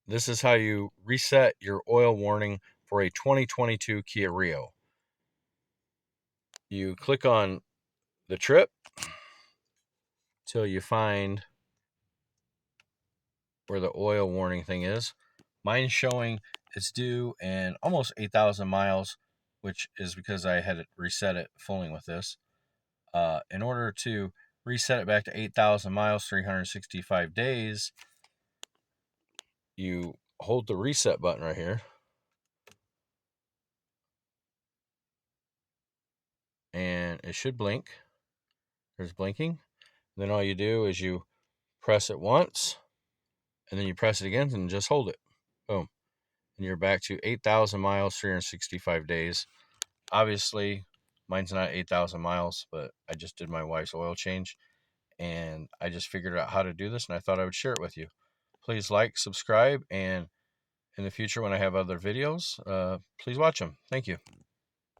This is how you reset your oil warning for a 2022 Kia Rio. You click on the trip till you find where the oil warning thing is. Mine's showing it's due in almost 8,000 miles, which is because I had reset it fooling with this. In order to reset it back to 8,000 miles, 365 days, you hold the reset button right here. And it should blink. There's blinking. Then all you do is you press it once, and then you press it again and just hold it. Boom. And you're back to 8,000 miles, 365 days. Obviously, mine's not 8,000 miles, but I just did my wife's oil change, and I just figured out how to do this, and I thought I would share it with you. Please like, subscribe, and in the future when I have other videos, please watch them. Thank you.